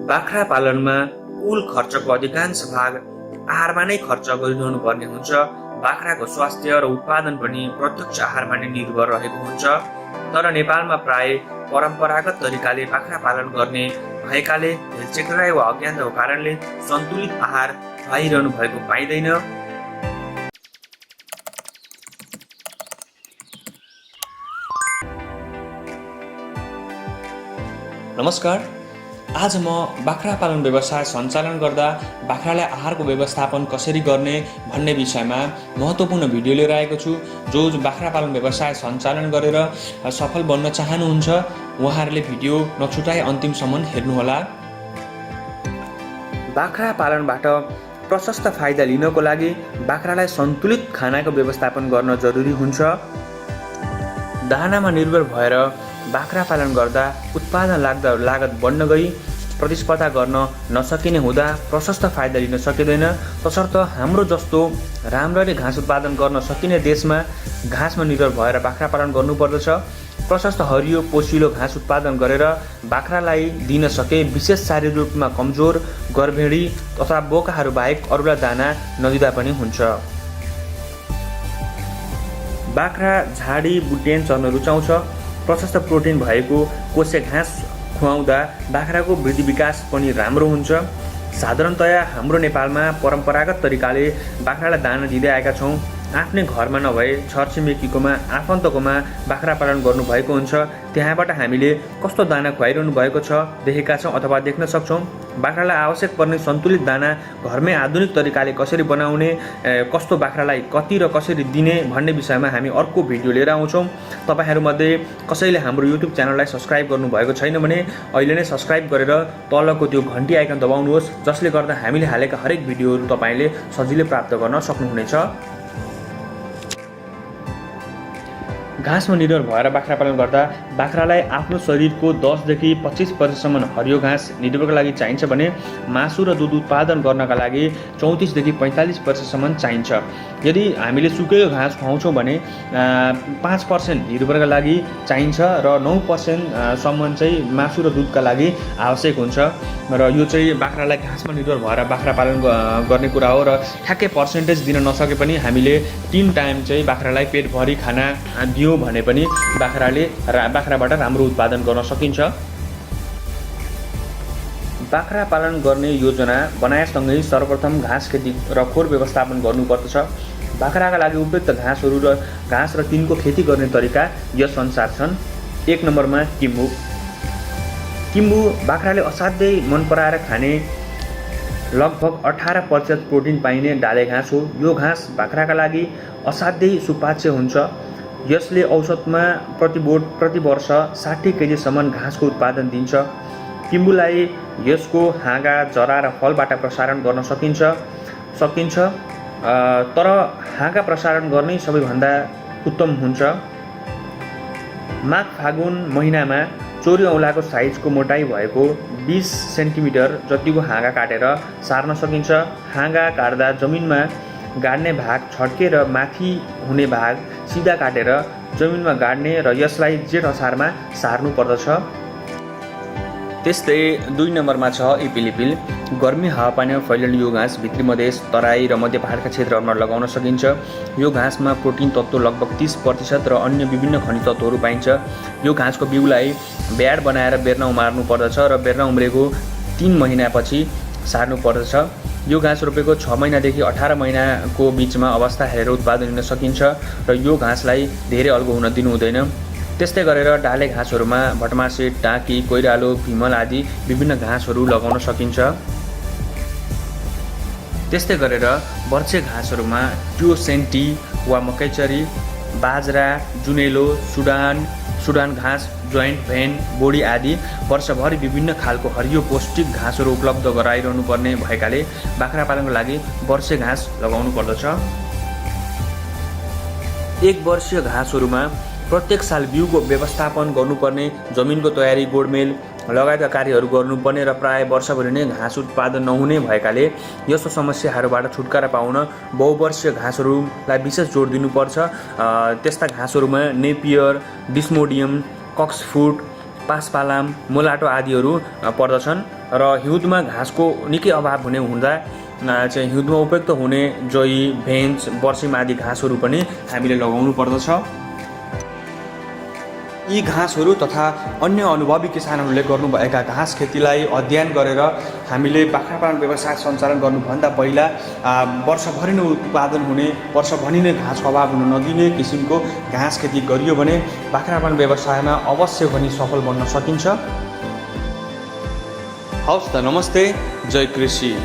बाख्रा पालनमा कुल खर्चको अधिकांश भाग आहारमा नै खर्च गरिरहनु पर्ने हुन्छ। बाख्राको स्वास्थ्य र उत्पादन पनि प्रत्यक्ष आहारमा नै निर्भर रहेको हुन्छ। तर नेपालमा प्राय परम्परागत तरिकाले बाख्रा पालन गर्ने भएकाले हेलचेक्राइ वा अज्ञानताको कारणले सन्तुलित आहार खुवाइरहनु भएको पाइँदैन। नमस्कार, आज म बाख्रा पालन व्यवसाय सञ्चालन गर्दा बाख्रालाई आहारको व्यवस्थापन कसरी गर्ने भन्ने विषयमा महत्त्वपूर्ण भिडियो लिएर आएको छु। जो बाख्रा पालन व्यवसाय सञ्चालन गरेर सफल बन्न चाहनुहुन्छ उहाँहरूले भिडियो नछुटाई अन्तिमसम्म हेर्नुहोला। बाख्रा पालनबाट प्रशस्त फाइदा लिनको लागि बाख्रालाई सन्तुलित खानाको व्यवस्थापन गर्न जरुरी हुन्छ। दानामा निर्भर भएर बाख्रा पालन गर्दा उत्पादन लागत बढ्न गई प्रतिस्पर्धा गर्न नसकिने हुँदा प्रशस्त फाइदा लिन सकिँदैन। तसर्थ हाम्रो जस्तो राम्ररी घाँस उत्पादन गर्न सकिने देशमा घाँसमा निर्भर भएर बाख्रा पालन गर्नुपर्दछ। प्रशस्त हरियो पोसिलो घाँस उत्पादन गरेर बाख्रालाई दिन सके विशेष शारीरिक रूपमा कमजोर गर्भेडी तथा बोकाहरू बाहेक अरूलाई दाना नदिँदा पनि हुन्छ। बाख्रा झाडी बुट्टेन चर्न रुचाउँछ। प्रशस्त प्रोटिन भएको कोसे घाँस खुवाउँदा बाख्राको वृद्धि विकास पनि राम्रो हुन्छ। साधारणतया हाम्रो नेपालमा परम्परागत तरिकाले बाख्रालाई दाना दिँदै आएका छौँ। आफ्नै घरमा नभए छरछिमेकीकोमा आफन्तकोमा बाख्रा पालन गर्नुभएको हुन्छ। त्यहाँबाट हामीले कस्तो दाना खुवाइरहनु भएको छ देखेका छौँ अथवा देख्न सक्छौँ। बाख्रालाई आवश्यक पर्ने सन्तुलित दाना घरमै आधुनिक तरिकाले कसरी बनाउने, कस्तो बाख्रालाई कति र कसरी दिने भन्ने विषयमा हामी अर्को भिडियो लिएर आउँछौँ। तपाईँहरूमध्ये कसैले हाम्रो युट्युब च्यानललाई सब्सक्राइब गर्नुभएको छैन भने अहिले नै सब्सक्राइब गरेर तलको त्यो घन्टी आइकन दबाउनुहोस्, जसले गर्दा हामीले हालेका हरेक भिडियोहरू तपाईँले सजिलै प्राप्त गर्न सक्नुहुनेछ। घाँसमा निर्भर भएर बाख्रा पालन गर्दा बाख्रालाई आफ्नो शरीरको 10 देखि 25% हरियो घाँस निर्भरको लागि चाहिन्छ भने मासु र दुध उत्पादन गर्नका लागि 34 देखि 45% चाहिन्छ। यदि हामीले सुकेको घाँस खुवाउँछौँ भने 5% निर्भरका लागि चाहिन्छ र 9% सम्म चाहिँ मासु र दुधका लागि आवश्यक हुन्छ। र यो चाहिँ बाख्रालाई घाँसमा निर्भर भएर बाख्रा पालन गर्ने कुरा हो। र ठ्याक्कै पर्सेन्टेज दिन नसके पनि हामीले 3 टाइम चाहिँ बाख्रालाई पेटभरि खाना दियो भने पनि बाख्राबाट राम्रो उत्पादन गर्न सकिन्छ। बाख्रा पालन गर्ने योजना बनाएसँगै सर्वप्रथम घाँस खेती र खोर व्यवस्थापन गर्नुपर्दछ। बाख्राका लागि उपयुक्त घाँस र तिनको खेती गर्ने तरिका यस अनुसार छन्। 1 नम्बरमा किम्बु बाख्राले असाध्यै मन पराएर खाने लगभग 18% प्रोटिन पाइने डाले घाँस हो। यो घाँस बाख्राका लागि असाध्यै सुपाच्य हुन्छ। यसले औसतमा प्रति वर्ष 60 केजीसम्म घाँसको उत्पादन दिन्छ। किम्बुलाई यसको हाँगा, जरा र फलबाट प्रसारण गर्न सकिन्छ, तर हाँगा प्रसारण गर्नै सबैभन्दा उत्तम हुन्छ। माघ फागुन महिनामा चोरी औँलाको साइजको मोटाइ भएको 20 सेन्टिमिटर जतिको हाँगा काटेर सार्न सकिन्छ। हाँगा काट्दा जमिनमा गाड्ने भाग छड्के र माथि हुने भाग सिधा काटेर जमिनमा गाड्ने र यसलाई जेठ असारमा सार्नु पर्दछ। त्यस्तै 2 नम्बरमा छ इपिलिपिल। गर्मी हावापानीमा फैलिने यो घाँस भित्री मधेस, तराई र मध्य पहाडका क्षेत्रहरूमा लगाउन सकिन्छ। यो घाँसमा प्रोटिन तत्त्व लगभग 30% र अन्य विभिन्न खनिज तत्त्वहरू पाइन्छ। यो घाँसको बिउलाई ब्याड बनाएर बेर्ना उमार्नु पर्दछ र बेर्ना उम्रेको 3 महिनापछि सार्नु पर्दछ। यो घाँस रोपेको 6 महिनादेखि 18 महिनाको बिचमा अवस्था हेरेर उत्पादन लिन सकिन्छ र यो घाँसलाई धेरै अल्गो हुन दिनु हुँदैन। त्यस्तै गरेर डाले घाँसहरूमा भटमासे, टाँकी, कोइरालो, भिमल आदि विभिन्न घाँसहरू लगाउन सकिन्छ। त्यस्तै गरेर वर्षे घाँसहरूमा ट्योसेन्टी वा मकैचरी, बाजरा, जुनेलो, सुडान घाँस, जोइन्ट भेन, बोडी आदि वर्षभरि विभिन्न खालको हरियो पौष्टिक घाँसहरू उपलब्ध गराइरहनु पर्ने भएकाले बाख्रा पालनको लागि वर्षे घाँस लगाउनु पर्दछ। 1 वर्षीय घाँसहरूमा प्रत्येक साल बिउको व्यवस्थापन गर्नुपर्ने, जमिनको तयारी, गोडमेल लगायतका कार्यहरू गर्नुपर्ने र प्राय वर्षभरि नै घाँस उत्पादन नहुने भएकाले यस्तो समस्याहरूबाट छुटकारा पाउन बहुवर्षीय घाँसहरूलाई विशेष जोड दिनुपर्छ। त्यस्ता घाँसहरूमा नेपियर, डिस्मोडियम, कक्सफुट, पासपालाम, मोलाटो आदिहरू पर्दछन् र हिउँदमा घाँसको निकै अभाव हुँदा चाहिँ हिउँदमा उपयुक्त हुने जई, भेन्च, बर्सिम आदि घाँसहरू पनि हामीले लगाउनु पर्दछ। यी घाँसहरू तथा अन्य अनुभवी किसानहरूले गर्नुभएका घाँस खेतीलाई अध्ययन गरेर हामीले बाख्रा पालन व्यवसाय सञ्चालन गर्नुभन्दा पहिला वर्षभरि नै उत्पादन हुने, वर्षभरि नै घाँसको अभाव हुन नदिने किसिमको घाँस खेती गरियो भने बाख्रा पालन व्यवसायमा अवश्य पनि सफल बन्न सकिन्छ। हवस् त, नमस्ते, जय कृषि।